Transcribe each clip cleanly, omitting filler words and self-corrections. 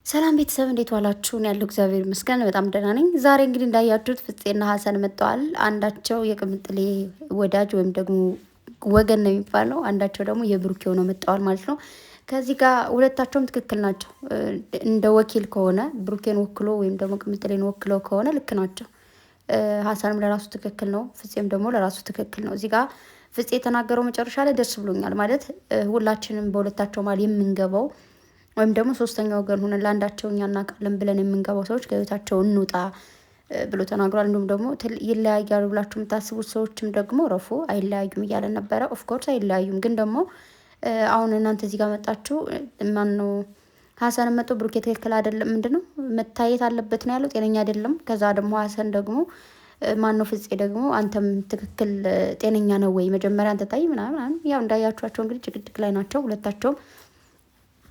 ሰላም ቤተሰብ እንዴት ዋላችሁ? ያለው እግዚአብሔር ይመስገን በጣም ደህና ነኝ። ዛሬ እንግዲህ እንዳያችሁት ፍፄና ሀሰን መጥተዋል። አንዳቸው የቅምጥሌ ወዳጅ ወይም ደግሞ ወገን ነው የሚባለው፣ አንዳቸው ደግሞ የብሩኬ ሆነው መጥተዋል ማለት ነው። ከዚህ ጋር ሁለታቸውም ትክክል ናቸው። እንደ ወኪል ከሆነ ብሩኬን ወክሎ ወይም ደግሞ ቅምጥሌን ወክለው ከሆነ ልክ ናቸው። ሀሰንም ለራሱ ትክክል ነው፣ ፍፄም ደግሞ ለራሱ ትክክል ነው። እዚህ ጋር ፍፄ የተናገረው መጨረሻ ላይ ደስ ብሎኛል። ማለት ሁላችንም በሁለታቸው መሀል የምንገባው ወይም ደግሞ ሶስተኛ ወገን ሆነን ለአንዳቸው እኛ እናውቃለን ብለን የምንገባው ሰዎች ከህይወታቸው እንውጣ ብሎ ተናግሯል። እንዲሁም ደግሞ ይለያያሉ ብላችሁ የምታስቡት ሰዎችም ደግሞ ረፉ፣ አይለያዩም እያለን ነበረ። ኦፍኮርስ አይለያዩም፣ ግን ደግሞ አሁን እናንተ እዚህ ጋር መጣችሁ። ማን ነው ሀሰን መጥቶ ብሩኬ ትክክል አይደለም፣ ምንድን ነው መታየት አለበት ነው ያለው፣ ጤነኛ አይደለም። ከዛ ደግሞ ሀሰን ደግሞ ማን ነው ፍፄ ደግሞ አንተም ትክክል ጤነኛ ነው ወይ መጀመሪያ አንተ ታይ ምናምን። ያው እንዳያችኋቸው እንግዲህ ጭቅጭቅ ላይ ናቸው ሁለታቸውም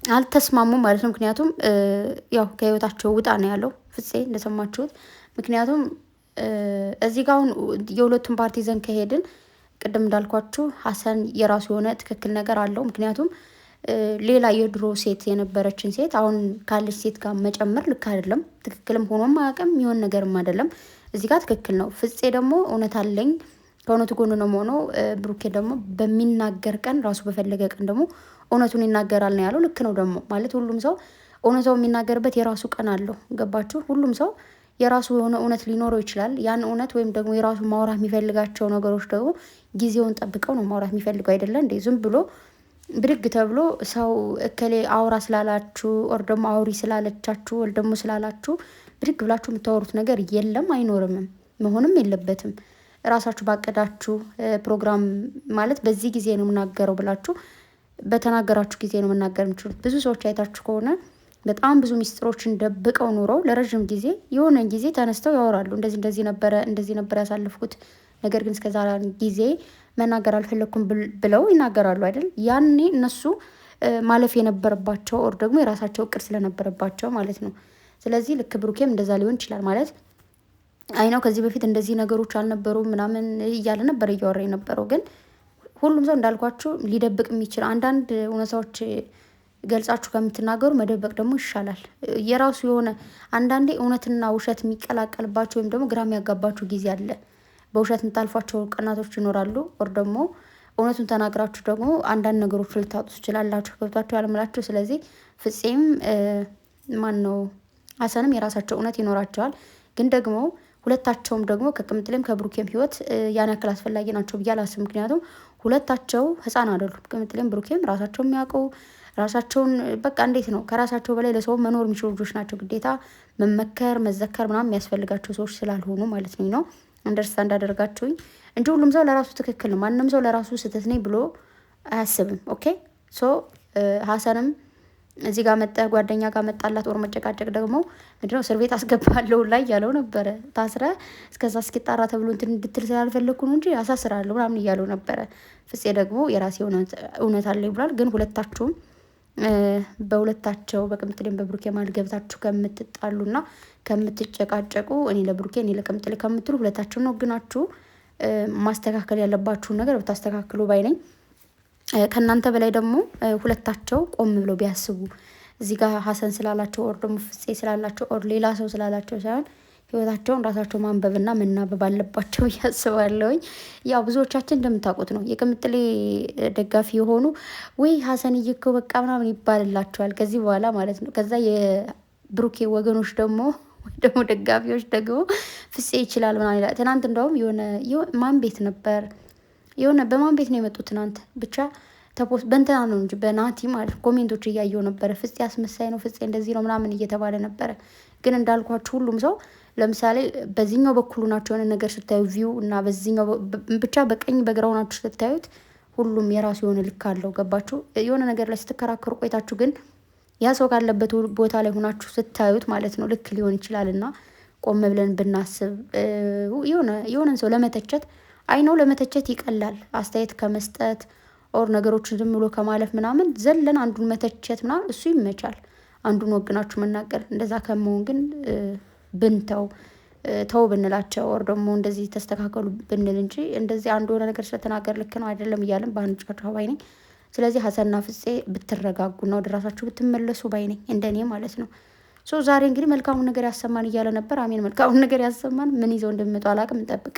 አልተስማሙም ማለት ነው። ምክንያቱም ያው ከህይወታቸው ውጣ ነው ያለው ፍፄ እንደሰማችሁት። ምክንያቱም እዚህ ጋር አሁን የሁለቱም ፓርቲ ዘንድ ከሄድን ቅድም እንዳልኳችሁ ሀሰን የራሱ የሆነ ትክክል ነገር አለው። ምክንያቱም ሌላ የድሮ ሴት የነበረችን ሴት አሁን ካለች ሴት ጋር መጨመር ልክ አይደለም። ትክክልም ሆኖም አያውቅም፣ የሚሆን ነገርም አይደለም። እዚህ ጋር ትክክል ነው። ፍፄ ደግሞ እውነት አለኝ ከእውነቱ ጎን ነው የሆነው። ብሩኬ ደግሞ በሚናገር ቀን ራሱ በፈለገ ቀን ደግሞ እውነቱን ይናገራል ነው ያለው። ልክ ነው ደግሞ ማለት ሁሉም ሰው እውነታው የሚናገርበት የራሱ ቀን አለው። ገባችሁ? ሁሉም ሰው የራሱ የሆነ እውነት ሊኖረው ይችላል። ያን እውነት ወይም ደግሞ የራሱ ማውራት የሚፈልጋቸው ነገሮች ደግሞ ጊዜውን ጠብቀው ነው ማውራት የሚፈልገው አይደለ እንዴ? ዝም ብሎ ብድግ ተብሎ ሰው እከሌ አውራ ስላላችሁ ወር ደግሞ አውሪ ስላለቻችሁ ወር ደግሞ ስላላችሁ ብድግ ብላችሁ የምታወሩት ነገር የለም፣ አይኖርምም፣ መሆንም የለበትም። ራሳችሁ ባቀዳችሁ ፕሮግራም ማለት በዚህ ጊዜ ነው የምናገረው ብላችሁ በተናገራችሁ ጊዜ ነው መናገር የምችሉት። ብዙ ሰዎች አይታችሁ ከሆነ በጣም ብዙ ሚስጥሮችን ደብቀው ኑረው ለረዥም ጊዜ የሆነ ጊዜ ተነስተው ያወራሉ። እንደዚህ ነበር ያሳልፍኩት፣ ነገር ግን እስከዛ ጊዜ መናገር አልፈለግኩም ብለው ይናገራሉ አይደል? ያኔ እነሱ ማለፍ የነበረባቸው ኦር ደግሞ የራሳቸው እቅድ ስለነበረባቸው ማለት ነው። ስለዚህ ልክ ብሩኬም እንደዛ ሊሆን ይችላል ማለት አይነው። ከዚህ በፊት እንደዚህ ነገሮች አልነበሩም ምናምን እያለ ነበር እያወራ የነበረው። ግን ሁሉም ሰው እንዳልኳችሁ ሊደብቅ የሚችል አንዳንድ እውነታዎች ገልጻችሁ ከምትናገሩ መደበቅ ደግሞ ይሻላል። የራሱ የሆነ አንዳንዴ እውነትና ውሸት የሚቀላቀልባቸው ወይም ደግሞ ግራ የሚያጋባችሁ ጊዜ አለ። በውሸት የምታልፏቸው ቀናቶች ይኖራሉ። ወር ደግሞ እውነቱን ተናግራችሁ ደግሞ አንዳንድ ነገሮች ልታጡ ትችላላችሁ። ገብቷችሁ ያለምላችሁ። ስለዚህ ፍፄም ማን ነው ሀሰንም የራሳቸው እውነት ይኖራቸዋል። ግን ደግሞ ሁለታቸውም ደግሞ ከቅምጥሌም ከብሩኬም ህይወት ያን ያክል አስፈላጊ ናቸው ብዬ አላስብም። ምክንያቱም ሁለታቸው ህፃን አይደሉም። ቅምጥሌም ብሩኬም ራሳቸው የሚያውቁ ራሳቸውን በቃ እንዴት ነው ከራሳቸው በላይ ለሰው መኖር የሚችሉ ልጆች ናቸው። ግዴታ መመከር መዘከር ምናምን የሚያስፈልጋቸው ሰዎች ስላልሆኑ ማለት ነው። አንደርስታንድ አደርጋችሁኝ እንጂ ሁሉም ሰው ለራሱ ትክክል ነው። ማንም ሰው ለራሱ ስህተት ነኝ ብሎ አያስብም። ኦኬ ሶ ሀሰንም እዚህ ጋር መጠ ጓደኛ ጋር መጣላት ወር መጨቃጨቅ ደግሞ ምንድነው እስር ቤት አስገባለሁ ላይ ያለው ነበረ። ታስረ እስከዛ እስኪጣራ ተብሎ እንትን እንድትል ስላልፈለግኩ ነው እንጂ አሳስራለሁ ምናምን እያለው ነበረ። ፍፄ ደግሞ የራሴ እውነት አለኝ ብሏል። ግን ሁለታችሁም በሁለታቸው በቅምጥሌም በብሩኬ መሀል ገብታችሁ ከምትጣሉና ከምትጨቃጨቁ እኔ ለብሩኬ እኔ ለቅምጥሌ ከምትሉ ሁለታችሁም ነው ግናችሁ ማስተካከል ያለባችሁን ነገር ብታስተካክሉ ባይ ነኝ። ከእናንተ በላይ ደግሞ ሁለታቸው ቆም ብለው ቢያስቡ እዚህ ጋር ሀሰን ስላላቸው ኦር ደግሞ ፍፄ ስላላቸው ኦር ሌላ ሰው ስላላቸው ሳይሆን ህይወታቸውን ራሳቸው ማንበብና መናበብ አለባቸው እያስባለሁኝ። ያው ብዙዎቻችን እንደምታውቁት ነው የቅምጥሌ ደጋፊ የሆኑ ወይ ሀሰን እኮ በቃ ምናምን ይባልላቸዋል ከዚህ በኋላ ማለት ነው። ከዛ የብሩኬ ወገኖች ደግሞ ደጋፊዎች ደግሞ ፍፄ ይችላል ምናምን ይላል። ትናንት እንደውም የሆነ ማን ቤት ነበር የሆነ በማን ቤት ነው የመጡት ትናንት ብቻ ተፖስት በእንትና ነው እንጂ በናቲ ማለት ኮሜንቶች እያየው ነበረ። ፍፄ አስመሳይ ነው፣ ፍፄ እንደዚህ ነው ምናምን እየተባለ ነበረ። ግን እንዳልኳችሁ ሁሉም ሰው ለምሳሌ በዚህኛው በኩሉ ናቸው የሆነ ነገር ስታዩ ቪው እና በዚህኛው ብቻ በቀኝ በግራው ናችሁ ስታዩት ሁሉም የራሱ የሆነ ልክ አለው። ገባችሁ? የሆነ ነገር ላይ ስትከራከሩ ቆይታችሁ ግን ያ ሰው ካለበት ቦታ ላይ ሆናችሁ ስታዩት ማለት ነው ልክ ሊሆን ይችላል። እና ቆም ብለን ብናስብ የሆነን ሰው ለመተቸት አይነው ለመተቸት ይቀላል አስተያየት ከመስጠት ኦር ነገሮችን ዝም ብሎ ከማለፍ ምናምን ዘለን አንዱን መተቸት ምናምን እሱ ይመቻል። አንዱን ወግናችሁ መናገር እንደዛ ከመሆን ግን ተው ብንላቸው ኦር ደግሞ እንደዚህ ተስተካከሉ ብንል እንጂ እንደዚህ አንዱ የሆነ ነገር ስለተናገር ልክ ነው አይደለም እያለን በአንድ ጫጫ ባይ ነኝ። ስለዚህ ሀሰንና ፍፄ ብትረጋጉና ወደ ራሳችሁ ብትመለሱ ባይ ነኝ፣ እንደኔ ማለት ነው። ዛሬ እንግዲህ መልካሙን ነገር ያሰማን እያለ ነበር። አሜን መልካሙን ነገር ያሰማን። ምን ይዘው እንደሚመጡ አላውቅም፣ እንጠብቅ።